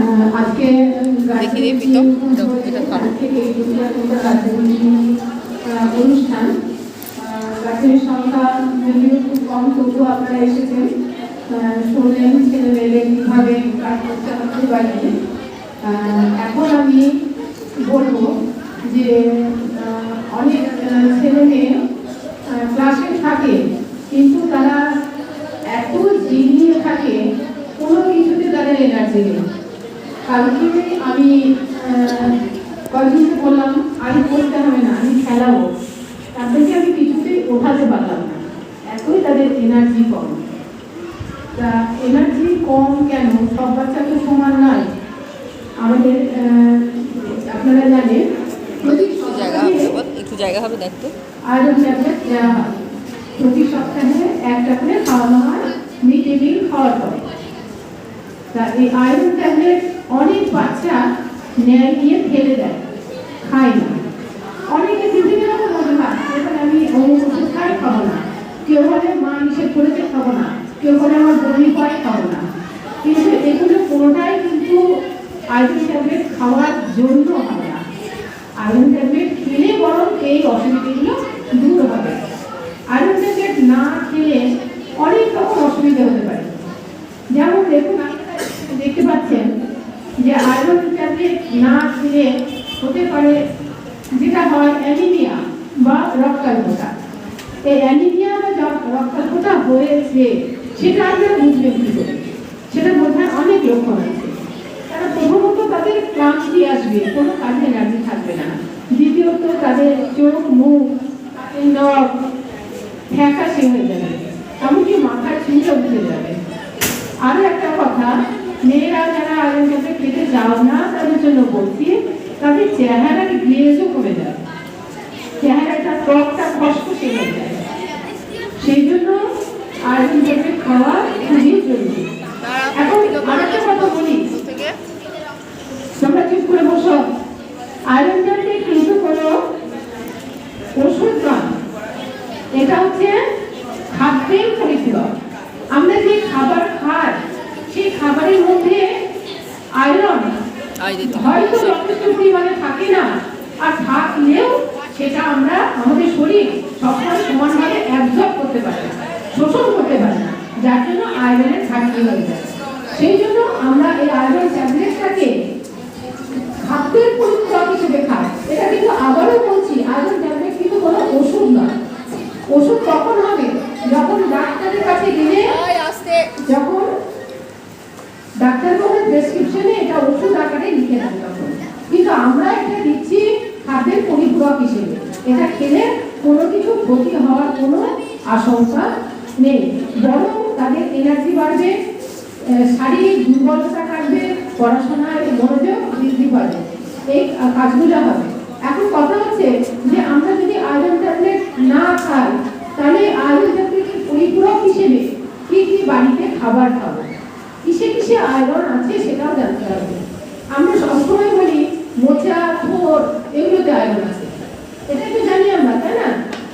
আজকে অনুষ্ঠান গাছের সংখ্যা যদিও খুব কম, তবুও আপনারা এসেছেন, শুনলেন ছেলে মেয়েদের কীভাবে কাজ করতে আমাদের বাড়িতে। এখন আমি বলবো যে অনেক ছেলে মেয়ে ক্লাসে থাকে, কিন্তু তারা এত জিনিয়ে থাকে, কোনো কিছুতে তাদের এনার্জি নেই। কালকে আমি কয়েকদিনকে বললাম আমি পড়তে হবে না, আমি খেলাবো, তাদেরকে আমি কিছুতেই ওঠাতে পারলাম না, এতই তাদের এনার্জি কম। তা এনার্জি কম কেন? সব বাচ্চা তো সমান নয়। আমাদের আপনারা জানেন একটু জায়গা হবে দেখতো, আয়রন ট্যাবলেট দেওয়া হয়, প্রতি সপ্তাহে একটা করে খাওয়ানো হয় মিড ডে মিল খাওয়ার পরে। তা এই আয়রন ট্যাবলেট অনেক বাচ্চা নেয় নিয়ে ফেলে দেয়, খায় না। অনেকে বিভিন্ন রকম অজুহাত, এখানে আমি অমুক ওষুধ খাই, খাবো না, কেউ বলে মা নিষেধ করেছে খাবো না, কেউ বলে আমার বমি হয় খাবো না। কিন্তু এগুলো কোনোটাই কিন্তু আয়রন ট্যাবলেট খাওয়ার জন্য হয় না। আয়রন ট্যাবলেট খেলে বরং এই অসুবিধাগুলো দূর হবে। আয়রন ট্যাবলেট না খেলে অনেক রকম অসুবিধা হতে পারে। যেমন দেখুন, দেখতে পাচ্ছেন যে আয়রন ট্যাবলেট না খেলে হতে পারে যেটা হয় অ্যানিমিয়া বা রক্তাল্পতা। এই অ্যানিমিয়া বা রক্তাল্পতা হয়েছে সেটা আপনারা বুঝবেন কি করে? সেটা বোঝার অনেক লক্ষণ আছে। তারা প্রথমত তাদের ক্লান্তি আসবে, কোনো কাজে এনার্জি থাকবে না। দ্বিতীয়ত তাদের চোখ, মুখ, নখ ফ্যাকাশে হয়ে যাবে, এমনকি মাথার চুলও উঠে যাবে। আরো একটা কথা, মেয়েরা যারা আয়রন ট্যাবলেট খেতে চাও না তাদের জন্য বলছি, তাদের চেহারার গ্লেজও কমে যায়, চেহারাটা ত্বকটা খসখসে হয়ে যায়। সেই জন্য আয়রন ট্যাবলেট খাওয়া খুবই জরুরি। এখন আরেকটা কথা বলি, তোমরা চুপ করে বসো। আয়রন ট্যাবলেট কিন্তু কোনো ওষুধ নয়, এটা হচ্ছে খাদ্যের পরিপূরক। আমরা যে খাবার খাই সেই খাবারের মধ্যে আয়রন হয়তো যথেষ্ট পরিমাণে থাকে না, আর থাকলেও সেটা আমরা আমাদের শরীর সবসময় সমানভাবে অ্যাবজর্ব করতে পারে না, শোষণ করতে পারে না, যার জন্য আয়রনের ঘাটতি হয়ে যায়। সেই জন্য আমরা এই আয়রন ট্যাবলেটটাকে খাদ্যের পরিপূরক হিসেবে খাই। এটা কিন্তু আবারও বলছি, আয়রন ট্যাবলেট কিন্তু কোনো ওষুধ নয়। ওষুধ কখন হবে? যখন ডাক্তারের কাছে গেলে, যখন ডাক্তার কোনো প্রেসক্রিপশনে এটা ওষুধ আকারে লিখে দেন তখন। কিন্তু আমরা এটা দিচ্ছি খাদ্যের পরিপূরক হিসেবে। এটা খেলে কোনো কিছু ক্ষতি হওয়ার কোনো আশঙ্কা নেই, বরং তাদের এনার্জি বাড়বে, শারীরিক দুর্বলতা কাটবে, পড়াশোনায় মনোযোগ বৃদ্ধি পাবে, এই কাজগুলো হবে। এখন কথা হচ্ছে যে আমরা যদি আয়রন ট্যাবলেট না খাই, তাহলে আয়রন ট্যাবলেটের পরিপূরক হিসেবে কি কি বাড়িতে খাবার খাবো, কিসে কিসে আয়রন আছে সেটাও জানতে হবে। আমরা সবসময় বলি মোচা, থোড় এগুলোতে আয়রন আছে, এটাই তো জানি আমরা, তাই না?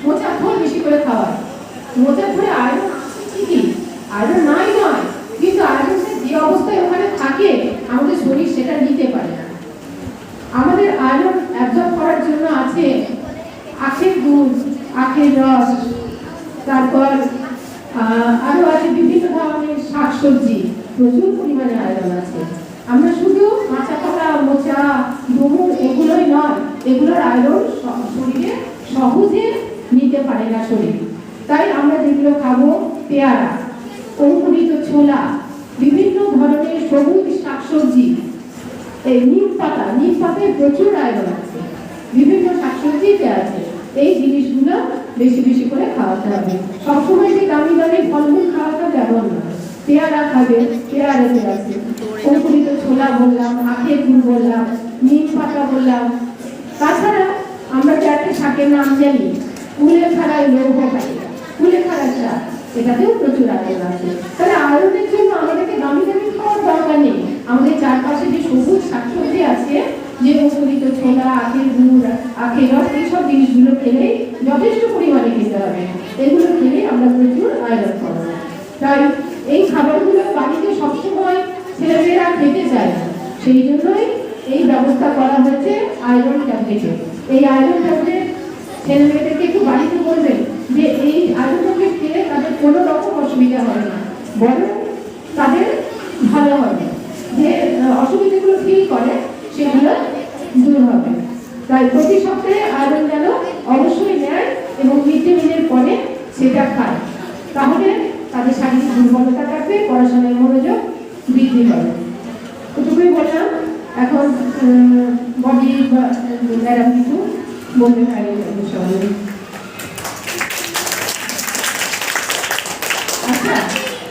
মোচা, থোড় বেশি করে খাওয়া, মোচা থোড়ে আয়রন আছে ঠিকই, আয়রন নাই নয়, কিন্তু আয়রনটা যে অবস্থায় ওখানে থাকে আমাদের শরীর সেটা নিতে পারে না। আমাদের আয়রন অ্যাবজর্ব করার জন্য আছে আখের দুধ, আখের রস, তারপর আরো আছে বিভিন্ন ধরনের শাকসবজি, প্রচুর পরিমাণে আয়রন আছে। আমরা শুধু কাঁচা পাতা, মোচা, ডুমুর এগুলোই নয়, এগুলোর আয়রন শরীরে সহজে নিতে পারে না শরীর। তাই আমরা যেগুলো খাবো, পেয়ারা, অঙ্কুরিত ছোলা, বিভিন্ন ধরনের সবুজ শাকসবজি, এই নিম পাতা, নিম পাতায় প্রচুর আয়রন আছে, বিভিন্ন শাকসবজিতে আছে। এই জিনিসগুলো বেশি বেশি করে খাওয়াতে হবে। সবসময় যে দামি দামি ফলমূল খাওয়াটা যেমন না, পেয়ারা খাবে, পেয়ারাতে আছে, অঙ্কুরিত ছোলা বললাম, আখের গুড় বললাম, নিম পাতা বললাম। তাছাড়া আমরা যে একটা শাকের নাম জানি, কুলেখাড়ায় লৌহ পাই, কুলেখাড়া শাক, এটাতেও প্রচুর আয়রন আছে। তাহলে আয়রনের জন্য আমাদেরকে দামি দামি খাওয়ার দরকার নেই। আমাদের চারপাশে যে সবুজ শাকসবজি আছে, যে অঙ্কুরিত ছোলা, আখের গুড়, আখের রস, এইসব জিনিসগুলো খেলেই যথেষ্ট পরিমাণে খেতে হবে। এগুলো খেলে আমরা প্রচুর আয়রন পাবো। তাই এই খাবারগুলো বাড়িতে সবসময় ছেলেমেয়েরা খেতে চায় না, সেই জন্যই এই ব্যবস্থা করা হয়েছে আয়রন ট্যাবলেটের। এই আয়রন ট্যাবলেট ছেলে মেয়েদেরকে একটু বাড়িতে বলবেন যে এই আয়রন ট্যাবলেট খেলে তাদের কোনো রকম অসুবিধা হবে না, বরং তাদের ভালো হবে, যে অসুবিধাগুলো ফিল করে সেগুলো দূর হবে। তাই প্রতি সপ্তাহে আয়রন যেন অবশ্যই নেয় এবং মিড ডে মিলের পরে সেটা খায়, তাহলে তাদের শারীরিক দুর্বলতা থাকবে, পড়াশোনায় মনোযোগ বৃদ্ধি হবে। এটুকুই বললাম। এখন বডি ম্যাডাম কিছু বলতে পারি সবাই।